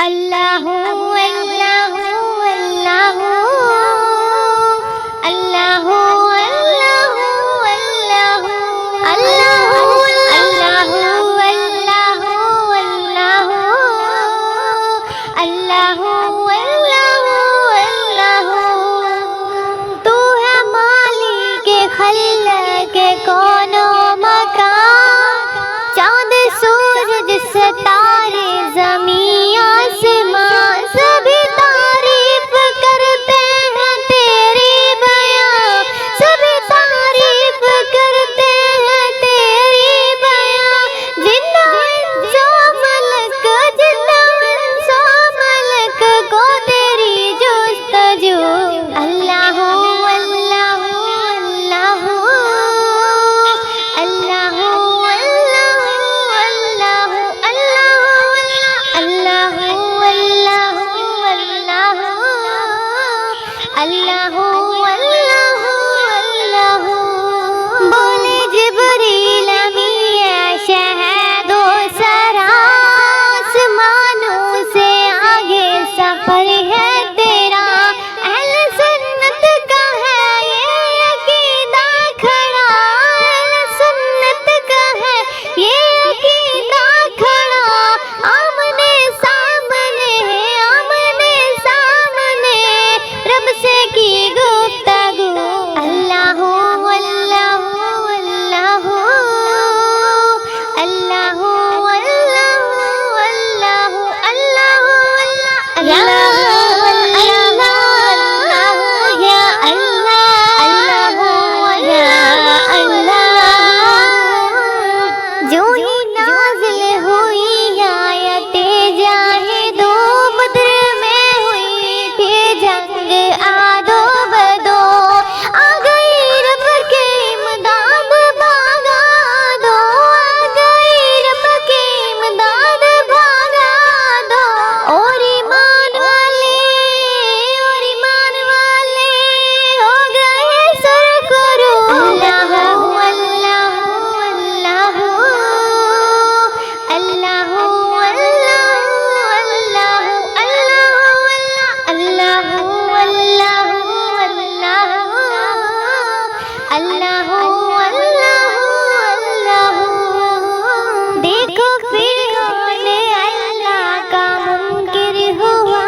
اللہ اللہ اللہ اللہ اللہ اللہ اللہ اللہ اللہ اللہ تو ہے مالک خلق کون و مکان، چاند سورج ستارے زمین آسمان سبھی تعریف کرتے ہیں تیری بیان، سبھی تعریف کرتے ہیں تیری بیان، زندہ انسا ملک زندہ انسا ملک کو تیری جستجو، اللہ اللہ اللہ اللہ اللہ اللہ بولے جبریل امی شہد و سرا، آسمانوں سے آگے سفر ہے تیرا، اہل سنت کا ہے یہ عقیدہ کھڑا، اہل سنت کا ہے یہ عقیدہ کھڑا، آمنے سامنے رب سے کی گفتگو، اللہ اللہ اللہ اللہ اللہ اللہ جو ہی نازل ہوئی آیت جاہدو، بدر میں ہوئی تھی جنگ آدو بدو، آ گئی رب کی امداد بھاگا دو، آ گئی رب کی امداد بھاگا دو، اور ایمان والے ہو گئے سرخرو، اللہ اللہ اللہ اللہ اللہ اللہ اللہ دیکھو فرعون اللہ کا منکر ہوا،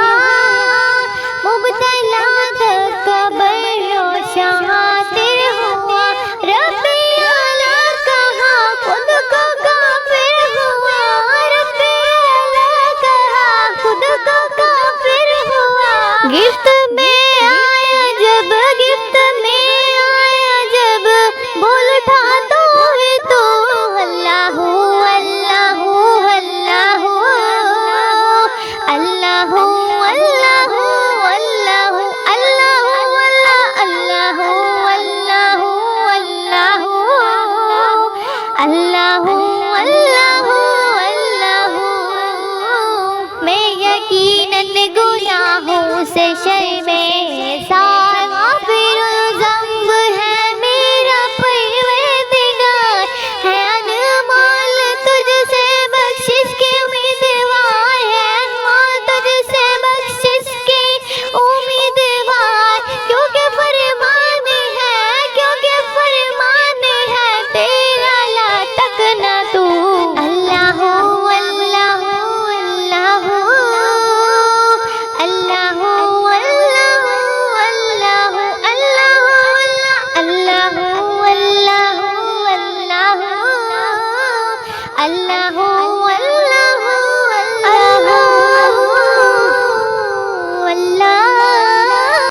مبتلا تکبر و شاطر ہوا، رب اعلیٰ کہا خود کو کافر ہوا، رب اعلیٰ کہا خود کو کافر ہوا، گفت میں آیا جب بول اٹھا تو ہے تو، اللہ اللہ اللہ اللہ اللہ اللہ اللہ اللہ اللہ اللہ میں یقیناً گناہوں سے شرمِ